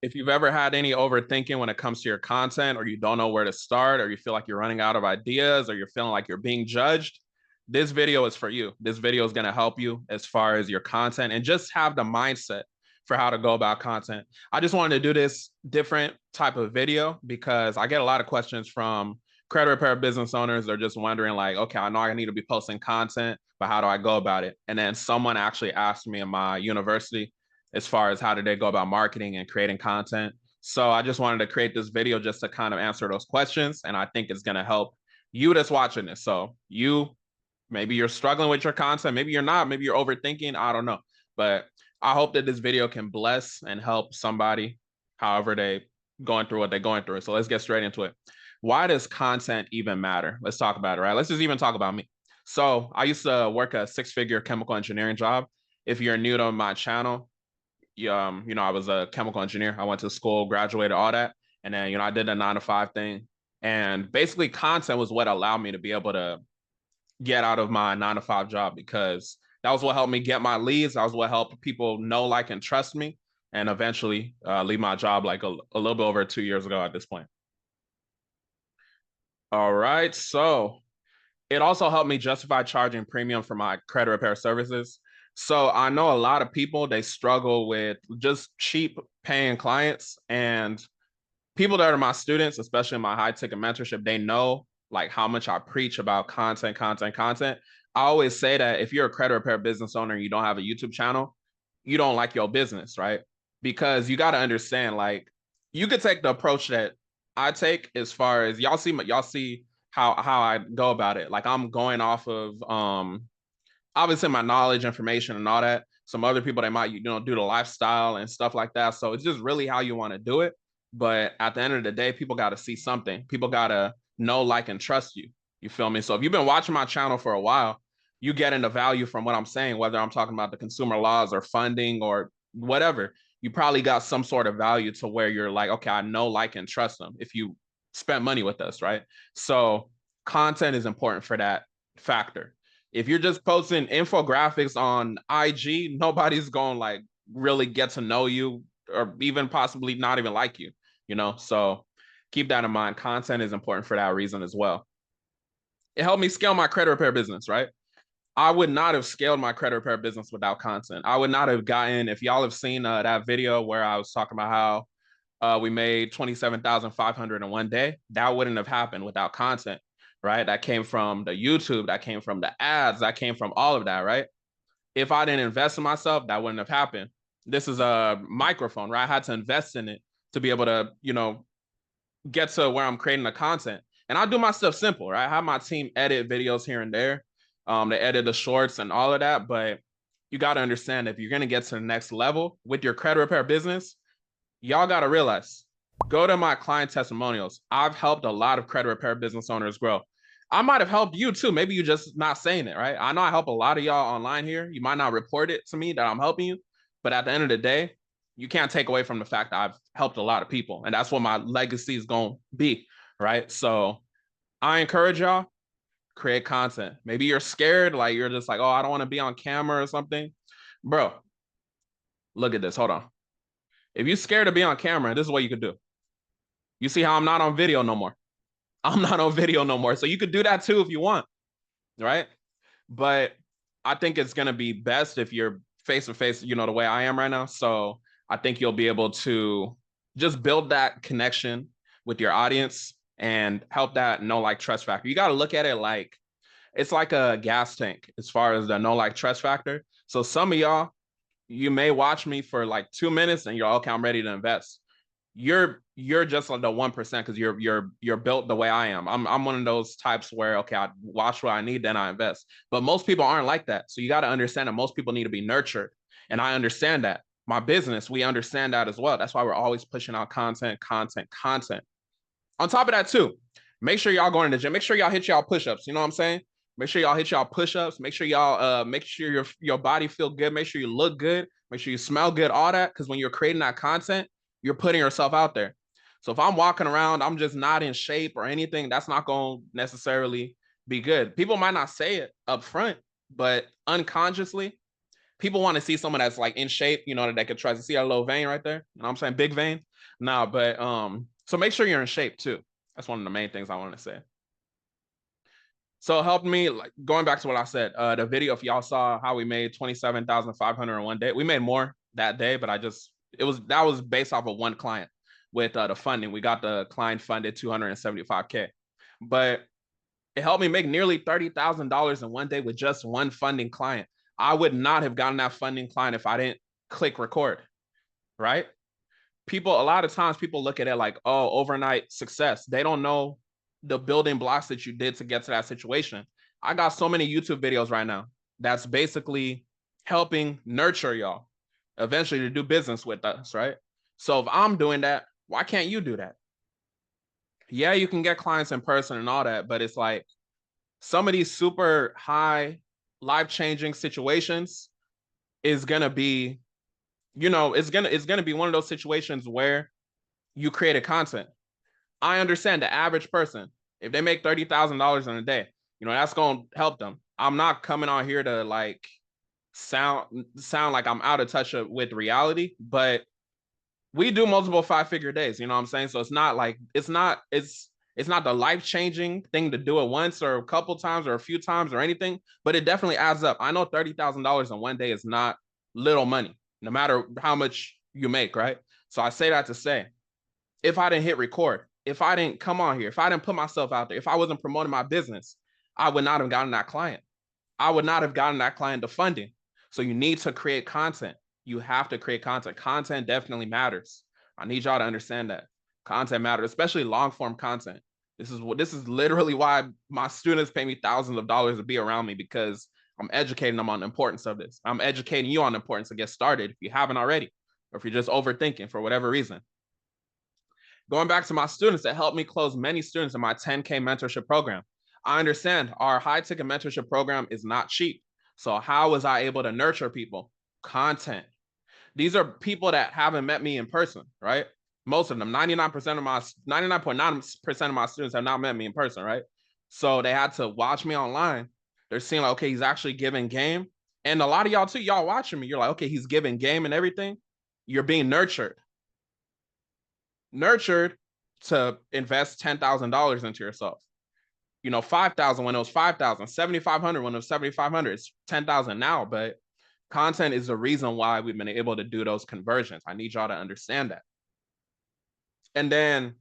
If you've ever had any overthinking when it comes to your content, or you don't know where to start, or you feel like you're running out of ideas, or you're feeling like you're being judged, this video is for you. This video is going to help you as far as your content and just have the mindset for how to go about content. I just wanted to do this different type of video because I get a lot of questions from credit repair business owners. They're just wondering, like, okay, I know I need to be posting content, but how do I go about it? And then someone actually asked me in my university as far as how did they go about marketing and creating content. So I just wanted to create this video just to kind of answer those questions. And I think it's going to help you that's watching this. So maybe you're struggling with your content. Maybe you're not. Maybe you're overthinking. I don't know. But I hope that this video can bless and help somebody, however they going through what they're going through. So let's get straight into it. Why does content even matter? Let's talk about it, right? Let's just even talk about me. So I used to work a six-figure chemical engineering job. If you're new to my channel, I was a chemical engineer. I went to school, graduated, all that. And then, I did the 9 to 5 thing. And basically content was what allowed me to be able to get out of my 9 to 5 job, because that was what helped me get my leads. That was what helped people know, like, and trust me, and eventually leave my job like a little bit over 2 years ago at this point. All right. So it also helped me justify charging premium for my credit repair services. So I know a lot of people, they struggle with just cheap paying clients, and people that are my students, especially in my high ticket mentorship, they know like how much I preach about content, content, content. I always say that if you're a credit repair business owner and you don't have a YouTube channel, you don't like your business, right? Because you got to understand, like, you could take the approach that I take as far as y'all see how I go about it. Like, I'm going off of obviously my knowledge, information, and all that. Some other people, they might, do the lifestyle and stuff like that. So it's just really how you want to do it. But at the end of the day, people got to see something. People got to know, like, and trust you. You feel me? So if you've been watching my channel for a while, you get into value from what I'm saying, whether I'm talking about the consumer laws or funding or whatever. You probably got some sort of value to where you're like, okay, I know, like, and trust them if you spent money with us, right? So content is important for that factor. If you're just posting infographics on IG, nobody's going to like really get to know you, or even possibly not even like you. So keep that in mind. Content is important for that reason as well. It helped me scale my credit repair business, right? I would not have scaled my credit repair business without content. I would not have gotten, if y'all have seen that video where I was talking about how we made 27,500 in one day, that wouldn't have happened without content, right? That came from the YouTube, that came from the ads, that came from all of that, right? If I didn't invest in myself, that wouldn't have happened. This is a microphone, right? I had to invest in it to be able to, get to where I'm creating the content. And I do my stuff simple, right? I have my team edit videos here and there. They edit the shorts and all of that. But you got to understand, if you're going to get to the next level with your credit repair business, y'all got to realize, go to my client testimonials. I've helped a lot of credit repair business owners grow. I might have helped you too. Maybe you're just not saying it, right? I know I help a lot of y'all online here. You might not report it to me that I'm helping you, but at the end of the day, you can't take away from the fact that I've helped a lot of people. And that's what my legacy is going to be, right? So I encourage y'all, create content. Maybe you're scared, like you're just like, oh, I don't want to be on camera or something. Bro, look at this. Hold on. If you're scared to be on camera, this is what you could do. You see how I'm not on video no more. I'm not on video no more. So you could do that too if you want, right? But I think it's going to be best if you're face to face, the way I am right now. So I think you'll be able to just build that connection with your audience and help that know, like, trust factor. You got to look at it like it's like a gas tank as far as the know, like, trust factor. So some of y'all, you may watch me for like 2 minutes and you're okay, I'm ready to invest. You're just like the 1%, because you're built the way I am. I'm one of those types where, okay, I watch what I need, then I invest. But most people aren't like that. So you got to understand that most people need to be nurtured. And I understand that. My business, we understand that as well. That's why we're always pushing out content, content, content. On top of that too, make sure y'all going to the gym. Make sure y'all hit y'all push-ups. You know what I'm saying? Make sure y'all hit y'all push-ups. Make sure y'all make sure your body feel good. Make sure you look good. Make sure you smell good, all that. Because when you're creating that content, you're putting yourself out there. So if I'm walking around, I'm just not in shape or anything, that's not going to necessarily be good. People might not say it up front, but unconsciously, People want to see someone that's like in shape, you know, that they could trust. You see a little vein right there? You know what I'm saying? Big vein. No, but so make sure you're in shape too. That's one of the main things I want to say. So it helped me, like going back to what I said, the video, if y'all saw how we made 27,500 in one day, we made more that day, but that was based off of one client with the funding. We got the client funded 275K, but it helped me make nearly $30,000 in one day with just one funding client. I would not have gotten that funding client if I didn't click record, right? A lot of times people look at it like, oh, overnight success. They don't know the building blocks that you did to get to that situation. I got so many YouTube videos right now that's basically helping nurture y'all eventually to do business with us, right? So if I'm doing that, why can't you do that? Yeah, you can get clients in person and all that, but it's like some of these super high life-changing situations is gonna be, it's gonna be one of those situations where you created content. I understand the average person, if they make $30,000 in a day, that's gonna help them. I'm not coming on here to like sound like I'm out of touch with reality, but we do multiple 5-figure days. You know what I'm saying? So it's not like it's not the life-changing thing to do it once or a couple times or a few times or anything, but it definitely adds up. I know $30,000 in one day is not little money, no matter how much you make, right? So I say that to say, if I didn't hit record, if I didn't come on here, if I didn't put myself out there, if I wasn't promoting my business, I would not have gotten that client. I would not have gotten that client the funding. So you need to create content. You have to create content. Content definitely matters. I need y'all to understand that. Content matters, especially long form content. This is literally why my students pay me thousands of dollars to be around me, because I'm educating them on the importance of this. I'm educating you on the importance to get started if you haven't already, or if you're just overthinking for whatever reason. Going back to my students that helped me close many students in my 10K mentorship program. I understand our high ticket mentorship program is not cheap. So how was I able to nurture people? Content. These are people that haven't met me in person, right? Most of them, 99.9% of my students have not met me in person, right? So they had to watch me online. They're seeing like, okay, he's actually giving game. And a lot of y'all too, y'all watching me, you're like, okay, he's giving game and everything. You're being nurtured to invest $10,000 into yourself. 5,000 when it was 5,000, 7,500 when it was 7,500. It's 10,000 now, but content is the reason why we've been able to do those conversions. I need y'all to understand that. And then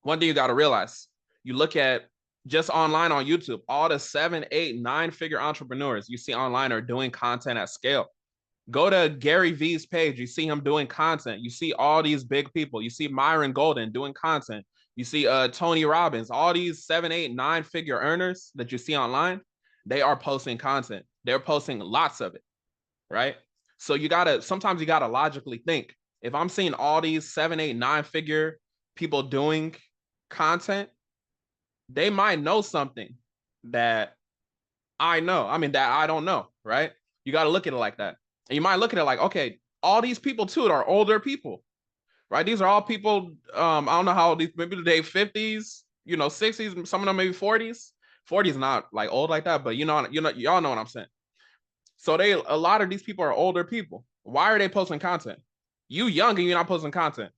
one thing you got to realize, you look at just online on YouTube, all the 7, 8, 9-figure entrepreneurs you see online are doing content at scale. Go to Gary Vee's page. You see him doing content. You see all these big people. You see Myron Golden doing content. You see Tony Robbins. All these 7, 8, 9-figure earners that you see online, they are posting content. They're posting lots of it, right? So sometimes you gotta logically think. If I'm seeing all these 7, 8, 9-figure people doing content, they might know something that I know. I mean, that I don't know, right? You got to look at it like that. And you might look at it like, okay, all these people too are older people, right? These are all people, I don't know how old these, maybe they 50s, 60s, some of them maybe 40s. 40s not like old like that, but y'all know what I'm saying. So a lot of these people are older people. Why are they posting content? You young and you're not posting content.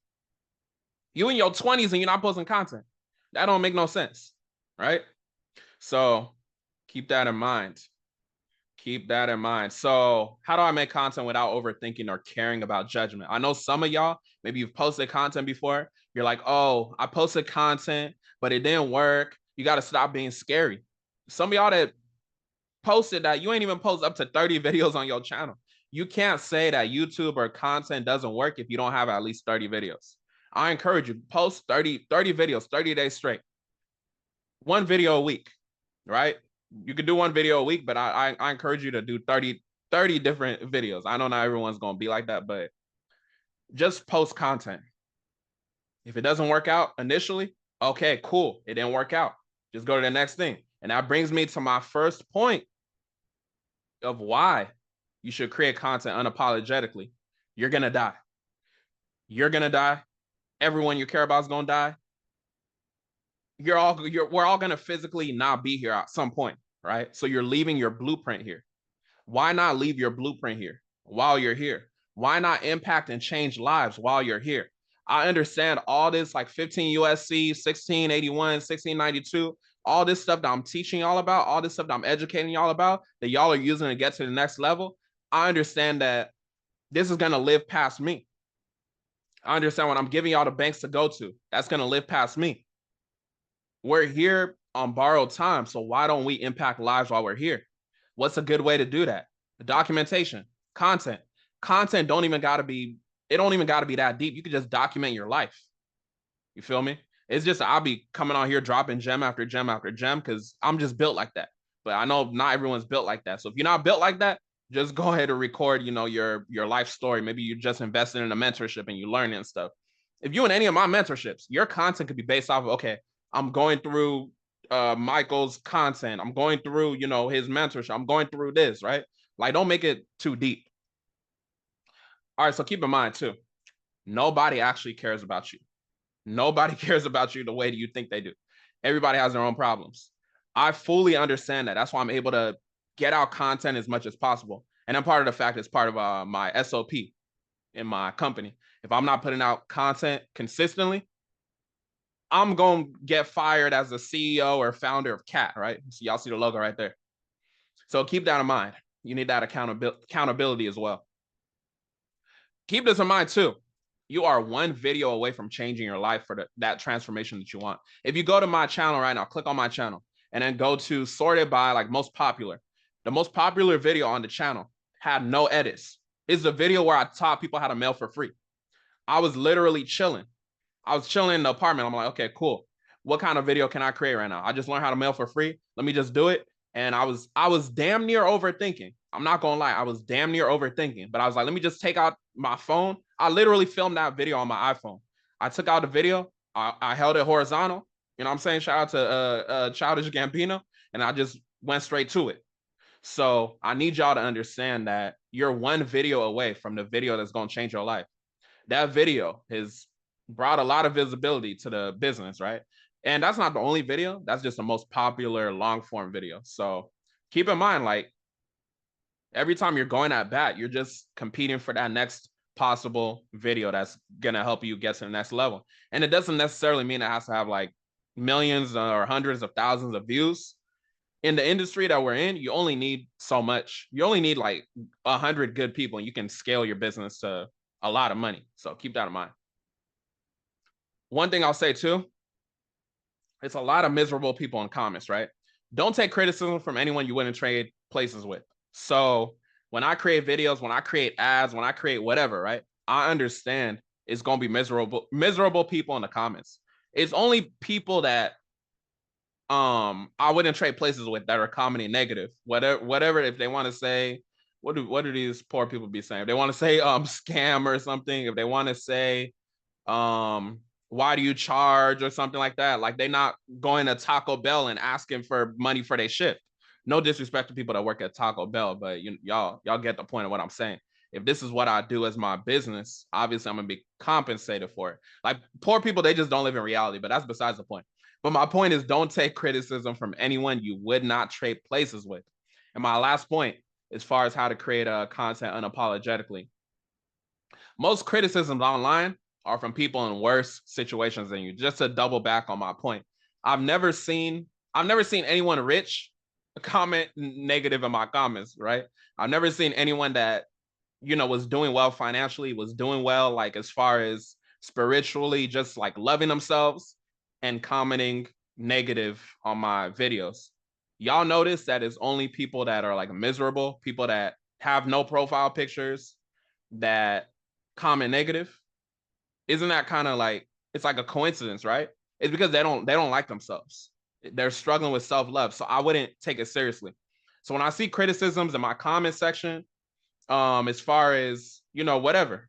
You in your 20s and you're not posting content. That don't make no sense, right? So keep that in mind. Keep that in mind. So how do I make content without overthinking or caring about judgment? I know some of y'all, maybe you've posted content before. You're like, oh, I posted content, but it didn't work. You got to stop being scary. Some of y'all that posted that, you ain't even post up to 30 videos on your channel. You can't say that YouTube or content doesn't work if you don't have at least 30 videos. I encourage you, post 30 videos, 30 days straight. One video a week, right? You could do one video a week, but I encourage you to do 30 different videos. I know not everyone's going to be like that, but just post content. If it doesn't work out initially, okay, cool. It didn't work out. Just go to the next thing. And that brings me to my first point of why you should create content unapologetically. You're going to die. You're going to die. Everyone you care about is going to die. We're all going to physically not be here at some point, right? So you're leaving your blueprint here. Why not leave your blueprint here while you're here? Why not impact and change lives while you're here? I understand all this like 15 USC, 1681, 1692, all this stuff that I'm teaching y'all about, all this stuff that I'm educating y'all about, that y'all are using to get to the next level. I understand that this is going to live past me. I understand when I'm giving y'all the banks to go to, that's going to live past me. We're here on borrowed time. So why don't we impact lives while we're here? What's a good way to do that? Documentation, content. Content don't even got to be, it don't even got to be that deep. You can just document your life. You feel me? It's just, I'll be coming on here dropping gem after gem after gem because I'm just built like that. But I know not everyone's built like that. So if you're not built like that, just go ahead and record, your life story. Maybe you just invested in a mentorship and you learn and stuff. If you in any of my mentorships, your content could be based off of, okay, I'm going through Michael's content. I'm going through, his mentorship. I'm going through this, right? Like, don't make it too deep. All right, so keep in mind too, nobody actually cares about you. Nobody cares about you the way that you think they do. Everybody has their own problems. I fully understand that. That's why I'm able to get out content as much as possible. And I'm part of the fact it's part of my SOP in my company. If I'm not putting out content consistently, I'm going to get fired as a CEO or founder of Cat, right? So y'all see the logo right there. So keep that in mind. You need that accountability as well. Keep this in mind too. You are one video away from changing your life for that transformation that you want. If you go to my channel right now, click on my channel and then go to sorted by like most popular. The most popular video on the channel had no edits. It's the video where I taught people how to mail for free. I was literally chilling. I was chilling in the apartment. I'm like, okay, cool. What kind of video can I create right now? I just learned how to mail for free. Let me just do it. And I was damn near overthinking. I'm not gonna lie, I was damn near overthinking. But I was like, let me just take out my phone. I literally filmed that video on my iPhone. I took out the video. I held it horizontal. You know what I'm saying? Shout out to Childish Gambino. And I just went straight to it. So I need y'all to understand that you're one video away from the video that's gonna change your life. That video has brought a lot of visibility to the business, right? And that's not the only video. That's just the most popular long form video. So keep in mind, like, every time you're going at bat, you're just competing for that next possible video that's going to help you get to the next level. And it doesn't necessarily mean it has to have like millions or hundreds of thousands of views. In the industry that we're in, you only need so much. You only need like 100 good people and you can scale your business to a lot of money. So keep that in mind. One thing I'll say too, it's a lot of miserable people in comments, right? Don't take criticism from anyone you wouldn't trade places with. So when I create videos, when I create ads, when I create whatever, right? I understand it's going to be miserable people in the comments. It's only people that I wouldn't trade places with that are commenting negative. Whatever if they want to say, what do these poor people be saying? If they want to say scam or something, if they want to say why do you charge or something like that, like they're not going to Taco Bell and asking for money for their shift. No disrespect to people that work at Taco Bell, but y'all get the point of what I'm saying. If this is what I do as my business, obviously I'm gonna be compensated for it. Like poor people, they just don't live in reality, but that's besides the point. But my point is, don't take criticism from anyone you would not trade places with. And my last point, as far as how to create content unapologetically, most criticisms online are from people in worse situations than you. Just to double back on my point, I've never seen anyone rich comment negative in my comments, right? I've never seen anyone that was doing well financially, was doing well like as far as spiritually, just like loving themselves, and commenting negative on my videos. Y'all notice that it's only people that are like miserable, people that have no profile pictures, that comment negative. Isn't that kind of like, it's like a coincidence, right? It's because they don't like themselves. They're struggling with self-love. So I wouldn't take it seriously. So when I see criticisms in my comment section, as far as, whatever,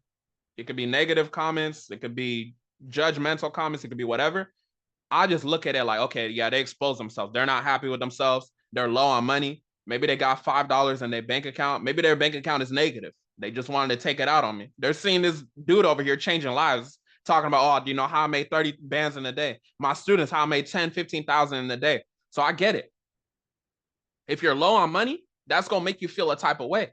it could be negative comments, it could be judgmental comments, it could be whatever. I just look at it like, okay, yeah, they expose themselves. They're not happy with themselves. They're low on money. Maybe they got $5 in their bank account. Maybe their bank account is negative. They just wanted to take it out on me. They're seeing this dude over here changing lives, talking about, oh, how I made 30 bands in a day. My students, how I made 10, 15,000 in a day. So I get it. If you're low on money, That's going to make you feel a type of way.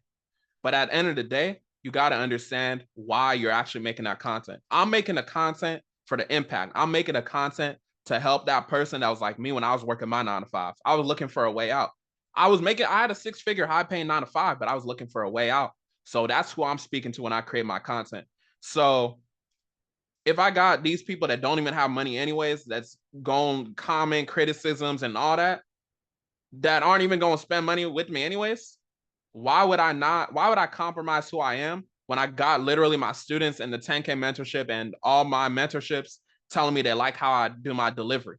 But at the end of the day, you got to understand why you're actually making that content. I'm making the content for the impact. I'm making the content to help that person that was like me when I was working my 9 to 5. I was looking for a way out. I had a 6-figure high paying 9 to 5, but I was looking for a way out. So that's who I'm speaking to when I create my content. So if I got these people that don't even have money anyways, that's going comment criticisms and all that aren't even going to spend money with me anyways, why would I compromise who I am when I got literally my students in the 10K mentorship and all my mentorships telling me they like how I do my delivery,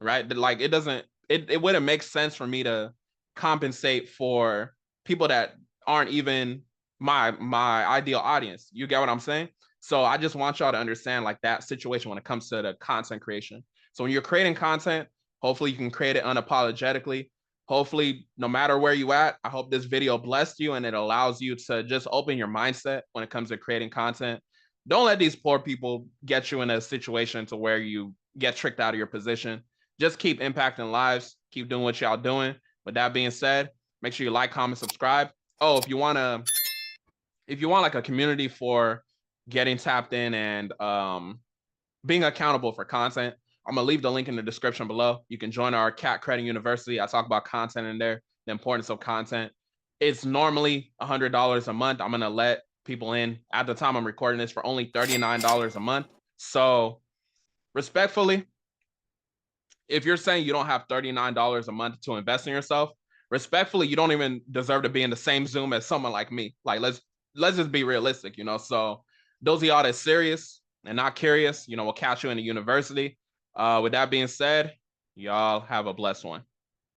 right? Like it wouldn't make sense for me to compensate for people that aren't even my ideal audience. You get what I'm saying? So I just want y'all to understand like that situation when it comes to the content creation. So when you're creating content, hopefully you can create it unapologetically. Hopefully, no matter where you at, I hope this video blessed you and it allows you to just open your mindset when it comes to creating content. Don't let these poor people get you in a situation to where you get tricked out of your position. Just keep impacting lives. Keep doing what y'all doing. With that being said, make sure you like, comment, subscribe. Oh, if you want like a community for getting tapped in and being accountable for content, I'm gonna leave the link in the description below. You can join our Cat Credit University. I talk about content in there, the importance of content. It's normally $100 a month. I'm gonna let people in at the time I'm recording this for only $39 a month. So respectfully, if you're saying you don't have $39 a month to invest in yourself, respectfully, you don't even deserve to be in the same Zoom as someone like me. Like let's just be realistic, you know. So those of y'all that's serious and not curious, we'll catch you in the university. With that being said, y'all have a blessed one.